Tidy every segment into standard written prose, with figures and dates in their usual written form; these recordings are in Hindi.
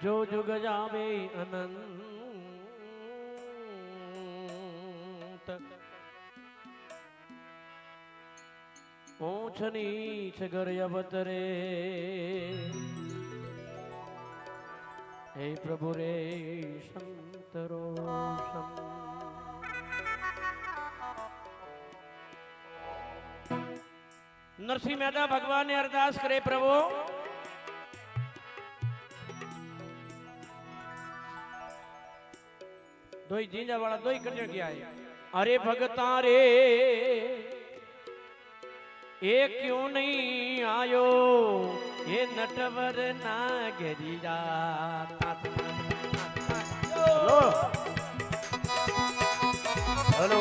જો જુગ જાવે અનંત ઊંચ નીચ ગર્યવતરે હે પ્રભુ રે શંતરો નરસિંહ મહેતા ભગવાન ને અરદાસ કરે પ્રભુ दोई जींजा वाला दोई कटे गया है अरे भगता रे ये क्यों नहीं आयो ये नटवर नागरिया हेलो हेलो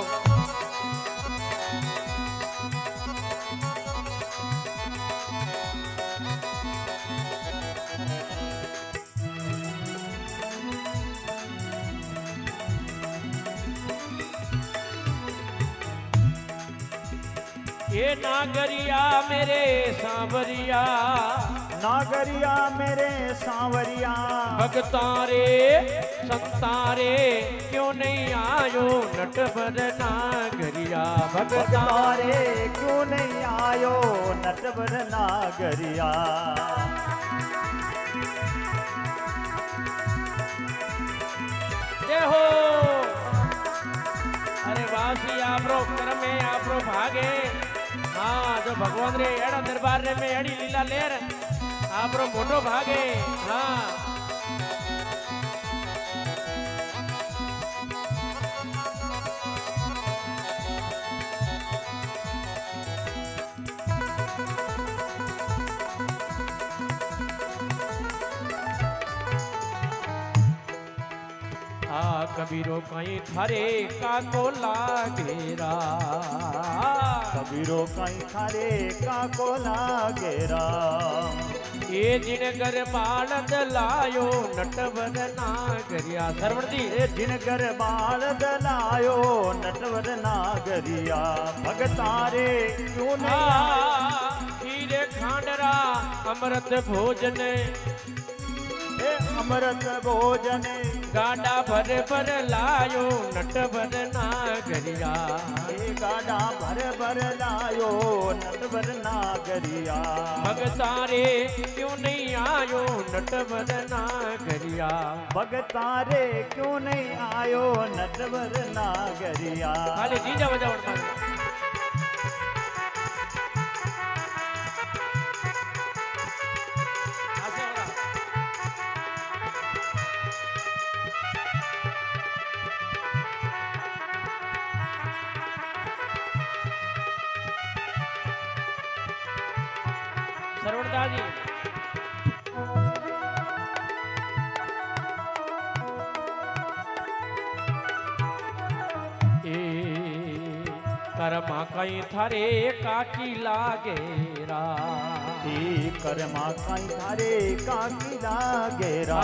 ये नागरिया मेरे सांवरिया नागरिया मेरे सांवरिया भगतारे संतारे क्यों नहीं आयो नटवर नागरिया भगतारे क्यों नहीं आयो नटवर नागरिया जय हो अरे वासी आपरो कर्म में आपरो भागे हाँ जो भगवान रे एड़ा दरबार रे में एड़ी लीला लेर आपरो मोटो भागे हाँ कबीरो कहीं थारे का को लागेरा कबीरो कहीं थारे का को लागेरा ये जिनगर बालद लायो नटवर नागरिया सरवण जी ये जिनगर बालद लायो नटवर नागरिया भगतारे क्यों नहीं हीरे खांडरा अमृत भोजन अमृत भोजन गाडा भर लायो नटवर नागरिया गाडा भर लायो नटवर नागरिया भगतारे क्यों नहीं आयो नटवर नागरिया भगतारे क्यों नहीं आयो नटवर नागरिया खाली जीजा बजावण सरवणदास जी कर्मा कई थारे काकी लागेरा कर्मा कई थारे काकी लागेरा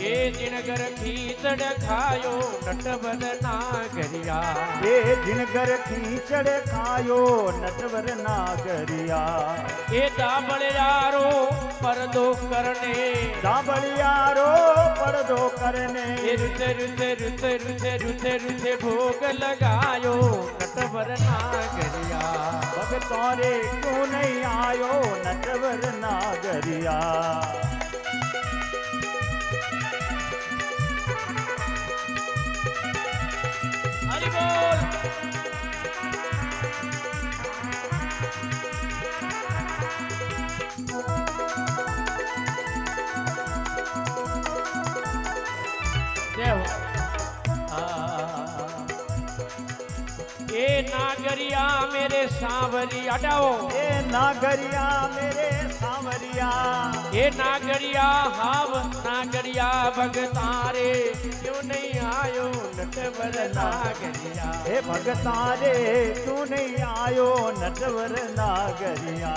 ये जिनगर खीचड़ खायो नटवर नागरिया ये जिनगर खीचड़ खायो नटवर नागरिया ये दाबड़ियारो परदो करने दाबड़ियारो परदो करने ये रुते रुते रुते रुते रुते रुते भोग लगायो नटवर नागरिया भगतारे क्यों नहीं आयो नटवर नागरिया हरि बोल जय हो ये नागरिया मेरे सांवरिया हटाओ ये नागरिया मेरे सांवरिया ये नागरिया हाव नागरिया भगतारे क्यों नहीं आयो नटवर नागरिया हे भगतारे क्यों नहीं आयो नटवर नागरिया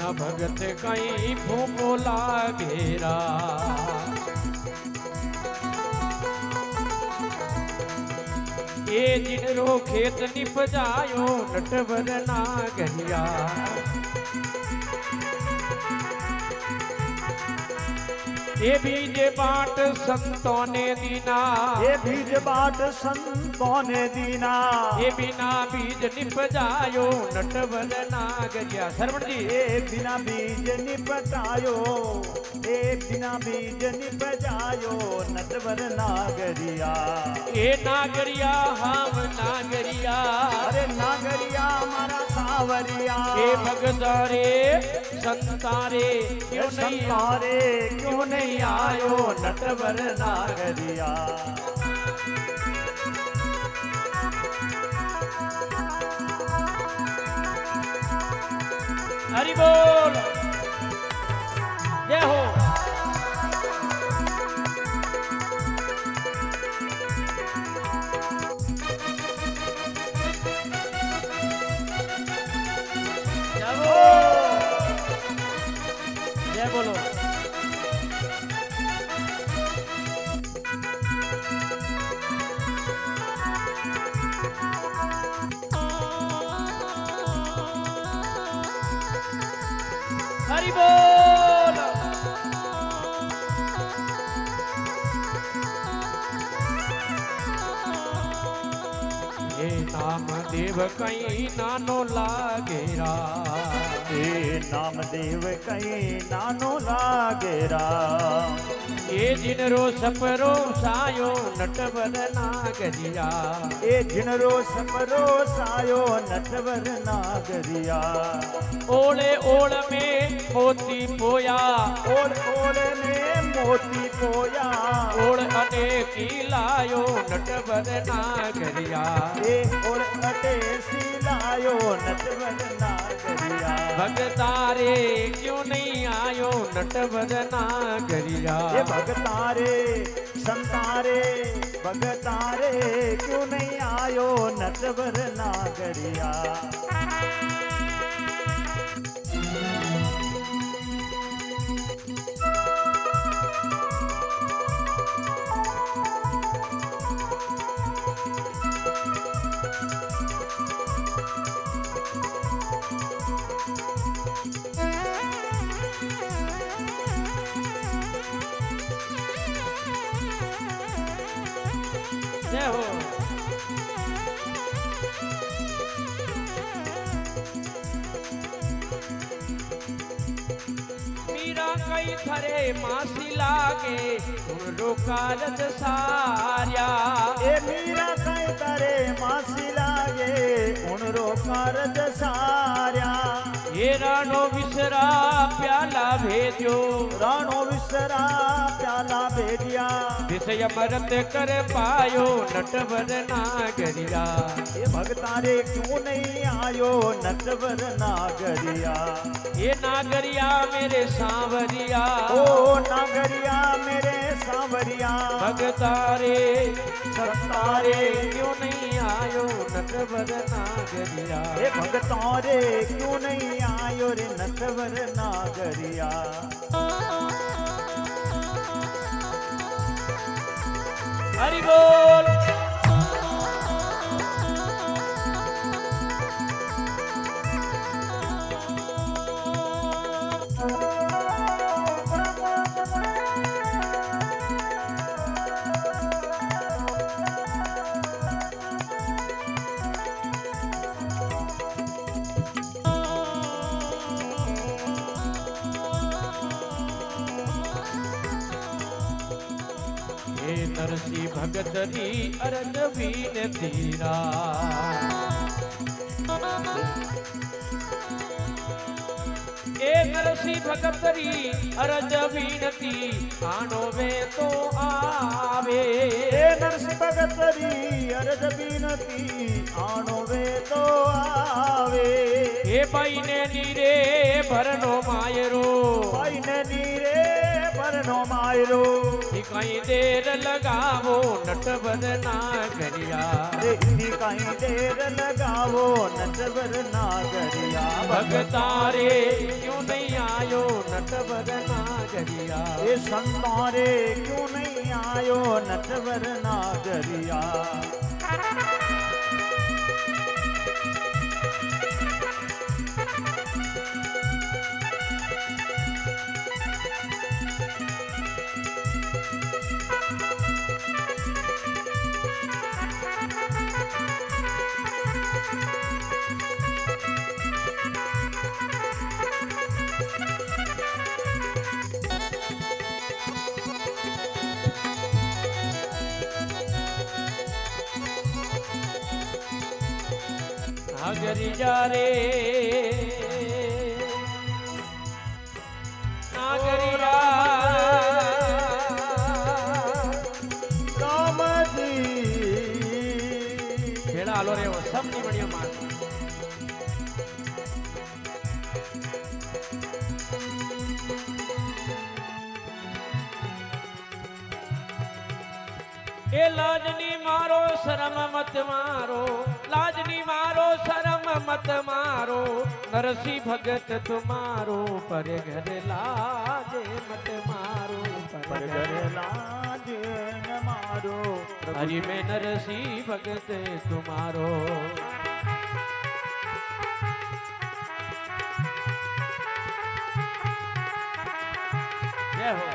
बिना भगत कहीं फूफो लागेरा ये जिनरो खेत निपजायो नटवर नागरिया ये बीज बाट संतों ने दीना ये बीज बाट संतों ने दीना ये बिना बीज निपजायो नटवर नागरिया सरवण जी ये बिना बीज निपटायो ये बिना बीज निपजायो नटवर नागरिया ये नागरिया हम नागरिया अरे नागरिया मारा सावरिया ये भगतारे संतारे क्यों नहीं संतारे क्यों नहीं आयो नटवर नागरिया हरि बोल जय हो जय बोलो हरि बोल हे नाम देव कहीं नानो लागेरा हे नामदेव कहीं नानो लागेरा ये जिनरो सपरो सायो नटवर नागरिया ए जिनरो सपरो सायो नटवर नागरिया ओले ओल में मोती पोया ओल ओल में मोती पोया ओल अनेकी लायो नटवर नागरिया ए ओल अटे सिलायो नटवर नागरिया भगतारे क्यों नहीं आयो नटवर नागरिया ये भगतारे संतारे भगतारे क्यों नहीं आयो नटवर नागरिया जय हो मीरा कई थरे मासी लागे उन कारज सार्या ए मीरा कई तारे मासी लागे उनरो कारज सार्या ये राणो विसरा प्याला भेजो राणो विसरा प्याला भेजिया विषय मरत कर पायो नटवर नागरिया ये भगतारे क्यों नहीं आयो नटवर नागरिया ये नागरिया मेरे सांवरिया ओ नागरिया मेरे सांवरिया भगतारे संतारे क्यों नहीं आयो नटवर नागरिया ये भगतारे क्यों नहीं आयो रे नटवर नागरिया हरि बोल हे नरसी भगतरी अरज बीन धीरा ए नरसी भगतरी अरज बीनती आनो वे तो आवे हे नरसिंह भगतरी अरज बीनती आनो वे तो आवे हे भाई ने नीरे भरनो मायरो भाई ने नीरे भरनो मायरो कहीं देर लगावो नटवर नागरिया कहीं देर लगावो नटवर नागरिया भगतारे क्यों नहीं आयो नटवर नागरिया ये संतारे क्यों नहीं आयो नटवर नागरिया नागरिया रे नागरिया राम जी भेड़ा हालो रे सब नहीं बढ़िया मार ए लाजनी मारो शरम मत मारो लाजनी मारो शरम मत मारो नरसी भगत तुम्हारो पर घर लाजे मत मारो पर घर लाज न मारो हरि में नरसी भगत तुम्हारो जय हो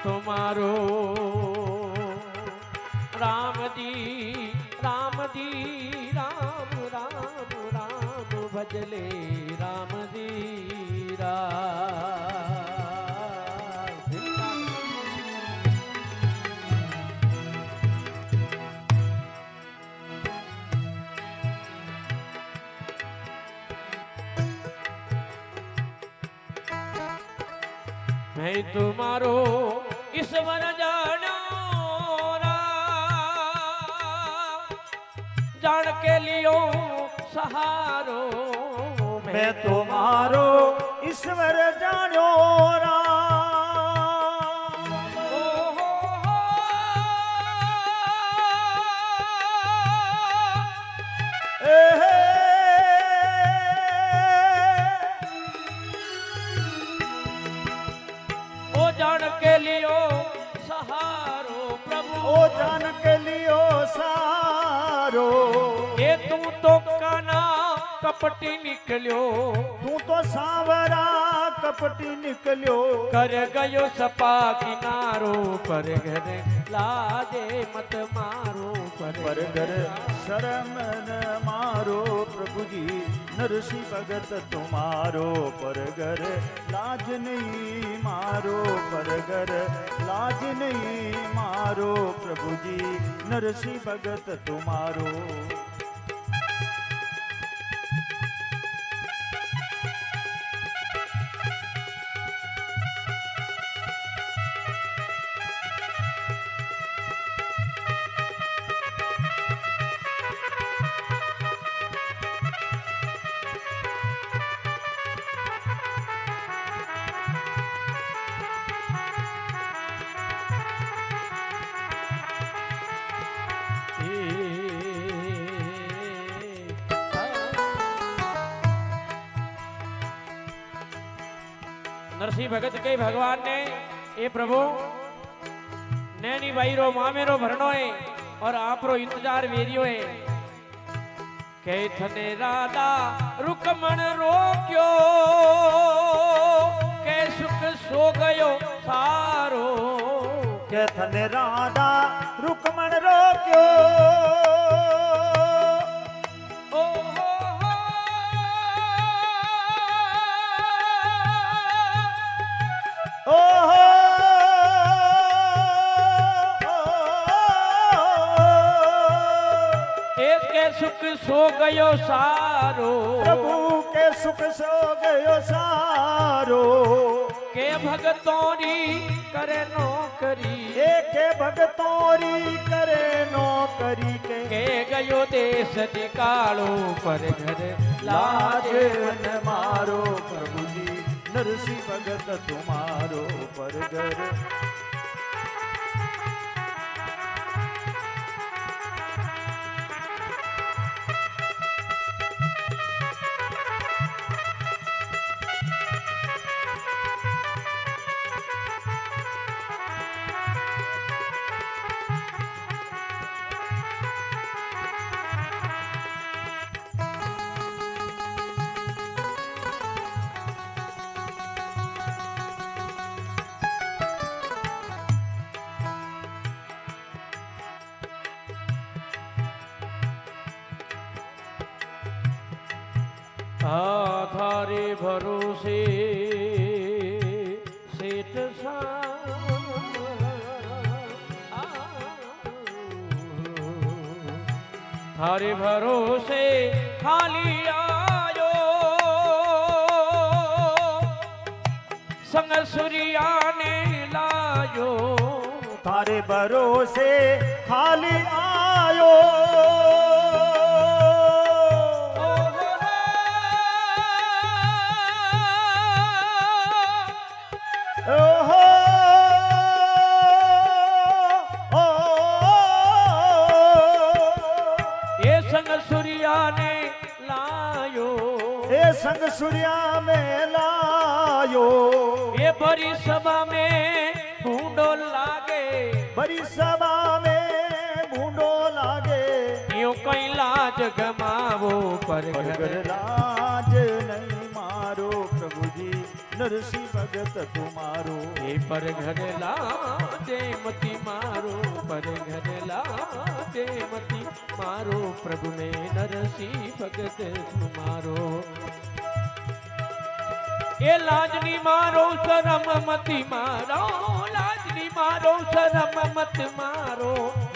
तुम्हारो राम जी राम जी राम राम राम भजले राम जी राम मैं तुम्हारो ईश्वर जानो जान के लियो सहारो मैं तुम्हारो ईश्वर जानो राम ओ जान के लियो सहारो प्रभु ओ जान के लियो सारो ये तू तो काना कपटी निकलियो तू तो सावरा कपटी निकलियो कर गयो सपा किनारो पर घर लाजे मत मारो पर घर शर्म न मारो प्रभु जी नरसी भगत तुम्हारो पर घर लाज नहीं मारो पर घर लाज नहीं मारो प्रभु जी नरसी भगत तुम्हारो नरसिंह भगत के भगवान ने ए प्रभु नैनी भाई रो मामेरो भरनो है और आप रो इंतजार वेरियो है के थने राधा रुकमण रोक्यो के सुख सो गयो सारो के थने राधा रुकमण रोक्यो ओ हो ओ हो के सुख सो गयो सारो प्रभु के सुख सो गयो सारो के भगतोरी करे नो કરી એકે ભગતોરી કરે નો કરી કે ગયો દેશ નિકાળો પર ઘર લાજ લાજે મન મારો પ્રભુજી નરસિંહ ભગત તુમારો પરગર थारे भरोसे सेठ थारे भरोसे खाली आयो संग सूर्या ने लायो તારે ભરોસે ખાલી આયો ઓહો ये संग सूर्या ने लायो એ સંગ સૂર્યા મેં લાયો ये भरी सभा में ढूंढो लागे બરી સભા મેં ભૂંડો લાગે यूं कई लाज गमावो पर પરગર घर લાજ નહીં મારો પ્રભુજી નરસિંહ ભગત તુમારો ये पर घर लाजे मती मारो पर घर लाजे मती मारो प्रभु ने नरसिंह भगत तुम्हारो ये लाजनी मारो शरम मती मारो लाजनी मारो शरम मत मारो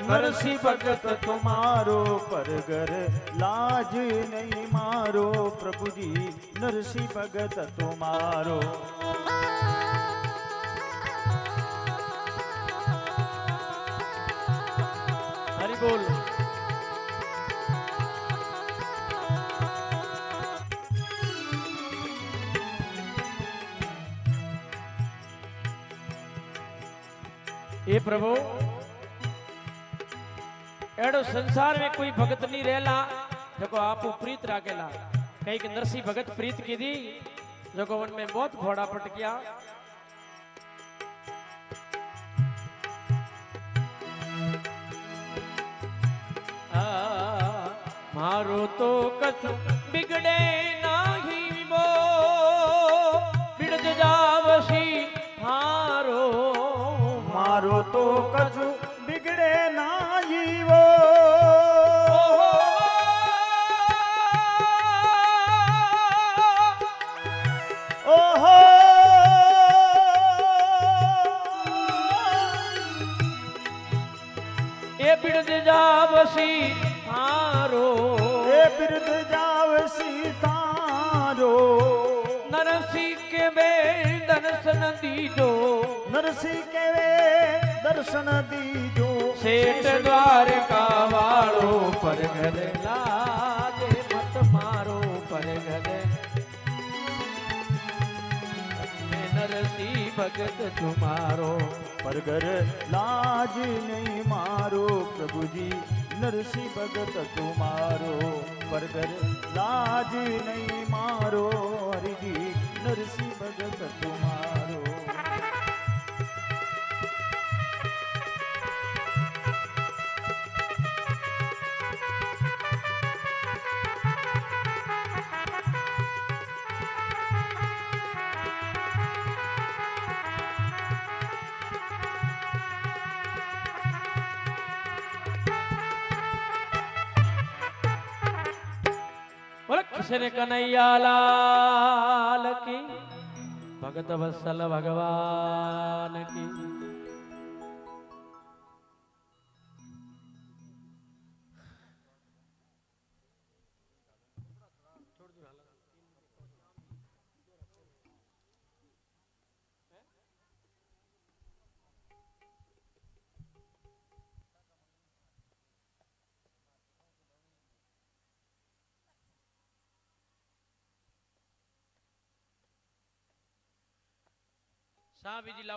नरसिंह भगत તુમારો પરગર લાજ નહીં મારો પ્રભુજી નરસિંહ ભગત તુમારો हरि बोल ये प्रभु एड़ो संसार में कोई भगत नहीं रहला जो आप प्रीत राखेला कई कि नरसिंह भगत प्रीत की दी जो वन में बहुत घोड़ा पटकिया मारो तो कछु बिगड़े नाही वो बिगड़ जावसी हारो મારો તો કજુ બિગડે નાઈ વો ઓહો એ બિરદ જાવસી હારો એ બિરદ જાવ સીતારો નરસિંહ કે બે દર્શન દીજો નરસિંહ કેવે દર્શન દીજો શેઠ દ્વારકા વાળો પર ઘર લાગે મત મારો પર ઘર નરસિંહ ભગત તુમારો પરગર લાજ નહીં મારો પ્રભુજી નરસિંહ ભગત તુમારો પરગર લાજ નહીં મારો હરિજી નરસિંહ ભગત તુમારો बोल कृष्ण कन्हैया लाल की भगत वत्सल भगवान की સા બીજી લાવો.